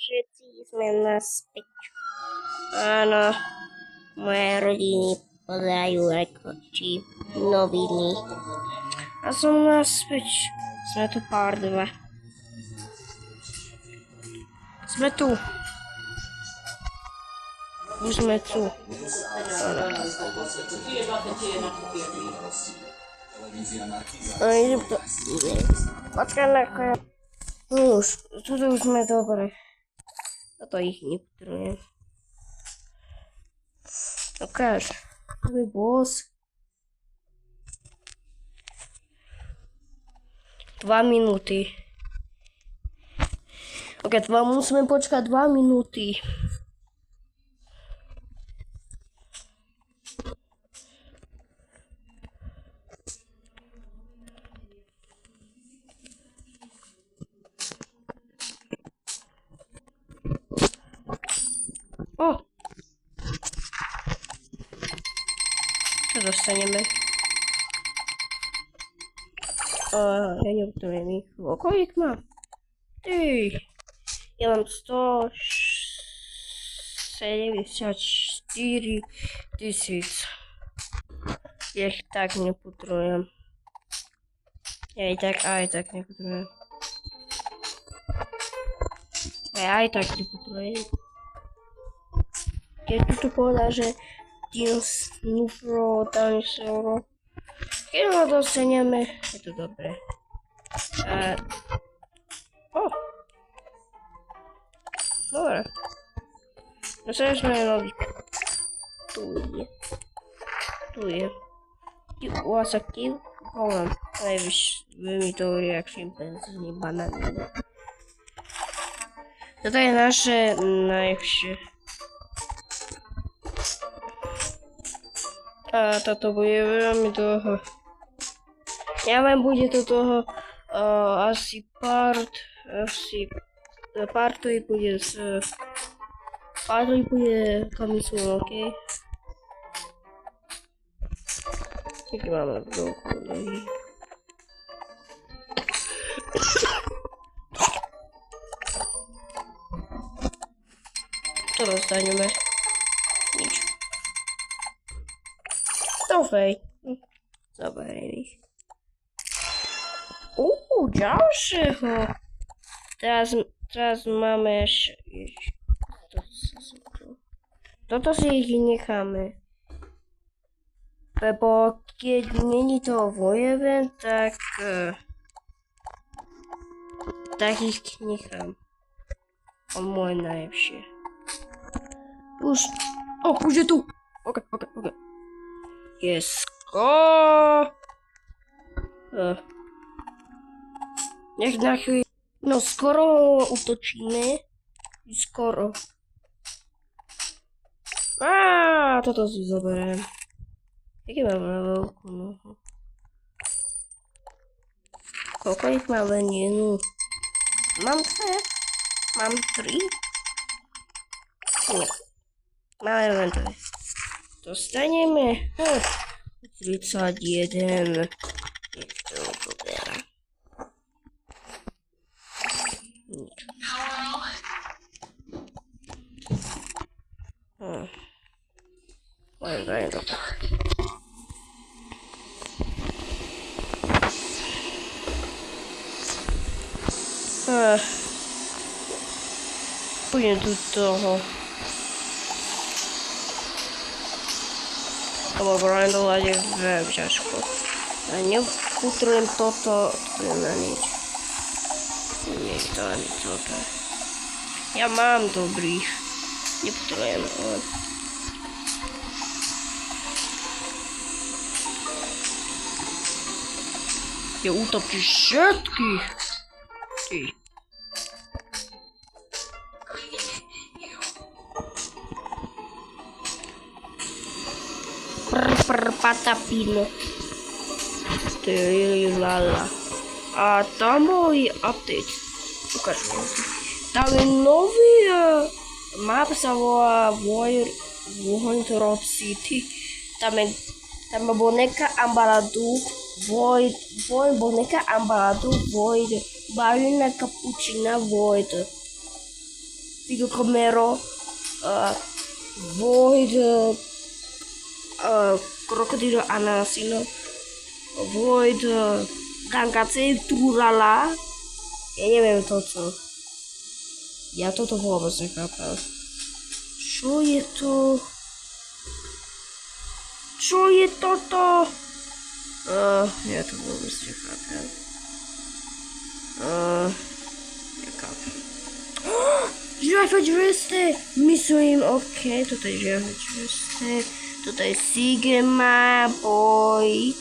Všetci sme naspäť. Áno, moje rodiny pozerajú či noviny. A som naspäť. Sme tu pár 2. Sme tu. Už sme tu. Idem to. Počkaj na koja. No už, tuto už sme dobre. Toto ich nepotrebujem. Ukáž. To je boss. 2 minúty. Ok, musíme počkať 2 minúty. O! Čo dostaneme? Ja nepotrebujem ich. Koľko mám? Ty! Ja mám 174 tisíc. Ja ich tak nepotrebujem. Ja aj tak nepotrebujem. Ja aj tak nepotrebujem. Keď tu povedal, že Deals Nufro Dansero. Keď ho dostaneme, je to dobré. Dobre. Dostaneme sme nový. Tu je. Wasaki Golan. Veľmi dobrý, jak šimpanzini bananiny. Toto je naše najlepšie. A toto bude veľmi dlho. Ja len bude to toho asi partový bude coming soon, ok? Keď máme v doku nohy. Čo dostaneme? Nič. Trofej. Zaberiem ich. Ďalšieho. Teraz máme toto si ich necháme. Lebo keď není to vojeven, tak ich nechám. On môj najlepšie. Už je tu. Ok. Jesko. Nech na chvíľu. No skoro utočíme. Skoro. Toto si zoberiem. Jaký mám na veľkú nohu? Koľko ich mám len jednu? Mám 2? Mám 3? Nie. Máme len 2. Dostaneme 31. Je to dobré. Nič. Len to. Pôjdem tu toho. Lebo grindovať je veľmi ťažko. A nepotrebujem toto, na nič. Nie to ani toto. Ja mám dobrých. Nepotrebujem, ale... Ja utopíš všetkých. Ty. Patapino. Ty lala. A tam môj update. Ukáž mi. Tam je nový map, sa volá Voidrop City. Tam je boneka Ambaladu, boneka Ambaladu, Void, balina Capuchina, Void. Figo Romero, Void, Crocodilo Anasino, Void, Gangace, Turala. Ja neviem toto. Ja toto vôbec nechápem. Čo je to? Čo je toto? Ja to vôbec nechápem. Nechápem. Žirafa Džveste! Myslím, ok, toto je Žirafa Džveste. Toto je Sigma Boy.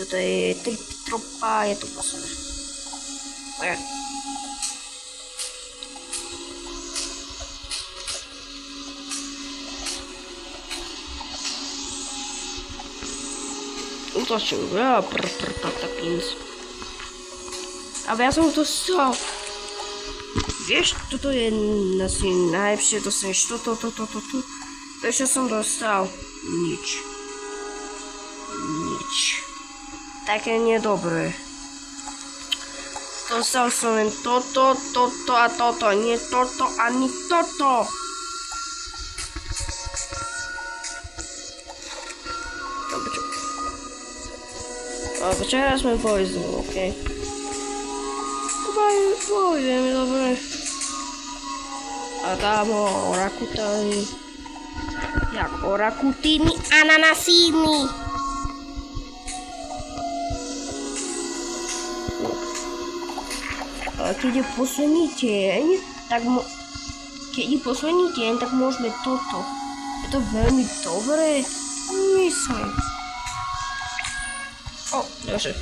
Toto je Tripitropa, je to posledné. Ok. Utlačím, tapins. Ale ja som to dostal. Vieš, toto je asi najlepšie, dostaneš toto. Vieš, čo som dostal? Nič. Také nedobré. Dostal som len toto a toto, nie toto ani toto. Počkaj, sme boli znovu, okej. Bojujeme, dobre. A tam orakutiny. Jak orakutiny ananasíny. A keď je posledný deň, tak môžeme toto. Je to veľmi dobré. Myslím. Dobre.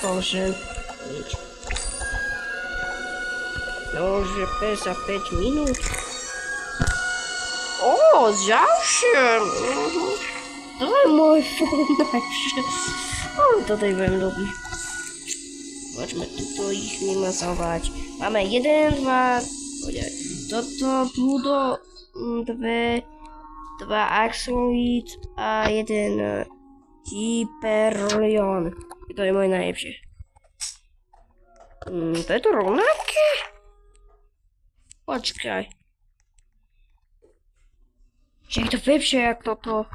Bože, nič. Bože, 55 minút. Ďalšie. To je môj film najlepšie. Toto je veľmi dobrý. Poďme tuto ich vymazovať. Máme 1, 2, toto budú 2 Axoloid a 1 Hyperion. To je moje najlepšie. To je to rovnaké? Počkaj. Že je to lepšie jak toto.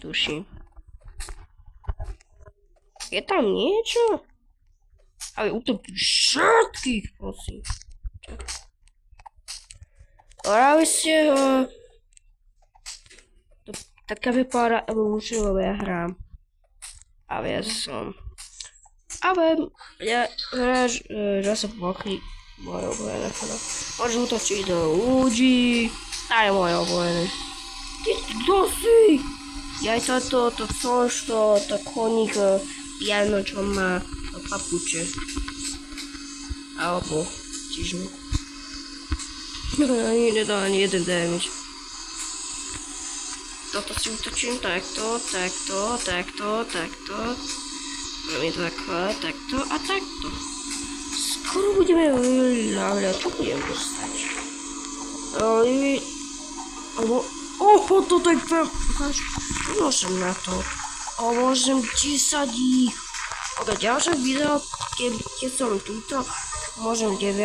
Duším. Je tam niečo? Ale utopí všetkých, prosím. Hrali ste ho. Taká vypadá evolučná, lebo ja hrám. Ale ja som. Ale ja sa pochý moje obvojené. Môžem utočiť do ľudí. To je moje obvojené. Ty kto si? Ja to koník piano, čo má papuče. Alebo čiže nedá ani jeden damage. Toto si utočím takto. Budeme takto a takto. Skoro budeme veľa, tu budem dostať. Toto je ukáž. Môžem na to. Môžem 10 ich. Do ďalšie video, keď som túto, môžem 9.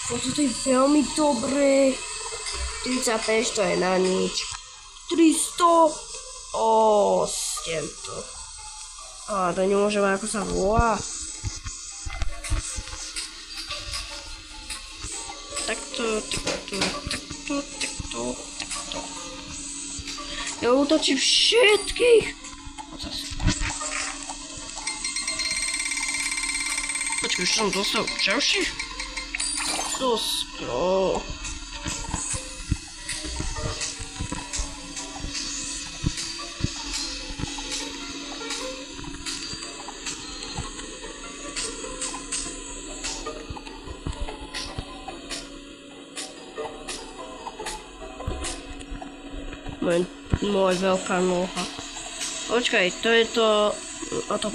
Toto je veľmi dobré. 35, to je na nič. 300. Stento. To nemôžem, ako sa volá. Takto. Ja utočím všetkých. Počkaj, už som dostal ďalší? Sosko. Moja veľká noha. Počkaj, to je to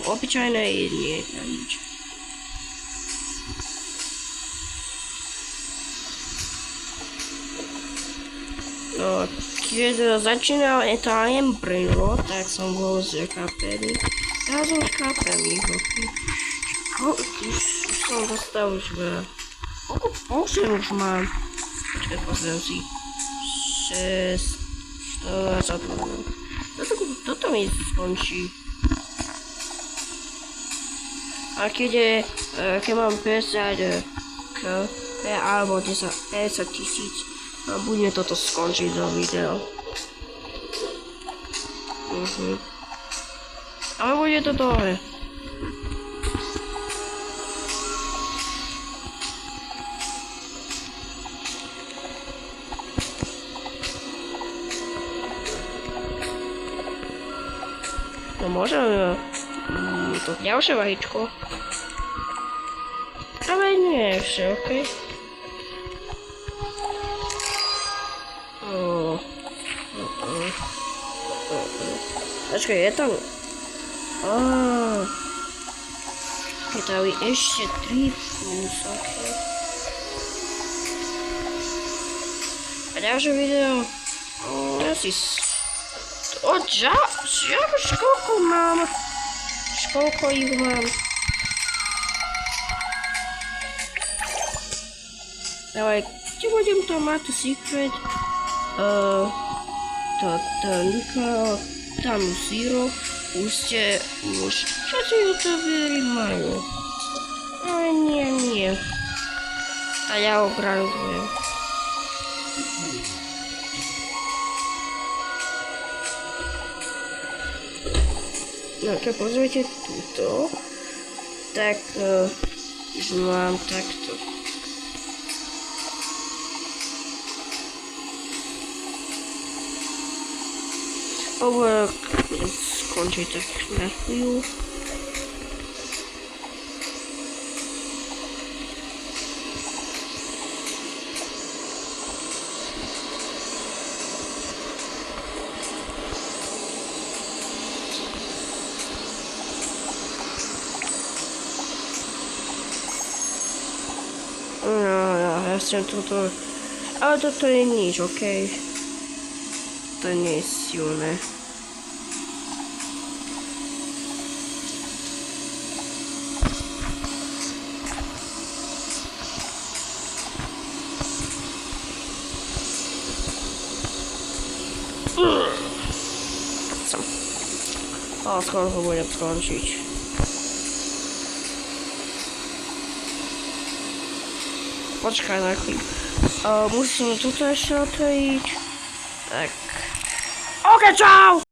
obyčajné nie na nič. OK. Kiedy zaczynał etalem bryło, tak są go zrekapeli. Razem z kapami już są dostałyśmy. Osiem już mam. Poczekaj, pozycji. 6. Co to mam? To to mi skończy. A kiedy mam pisać albo 10 tysięcy, będzie to skończyć do wideo. Ale będzie to dobre. No może to pierwsze vajíčko. Ale nie jeszcze, okej? Zaczekaj, je tam... Je tam jeszcze 3 plus, okej. A dalsze video... O, szkołko mam. Szkołko ich mam. Dawaj, gdzie będziemy to ma to secret? To tylko tam zero. Puśćcie już. Przecież youtubery mają. Ale nie. A ja ograduję. No to pozwólcie tu. Tak, już mam tak to. Obok skończę tak na chwilę. No, ja chcę to... Ale to jest nic, okej? To nie jest silne. O, skoro próbuję skończyć. Poczekaj na chwilę. Musimy tutaj się odkleić. Tak. Okej, ciao!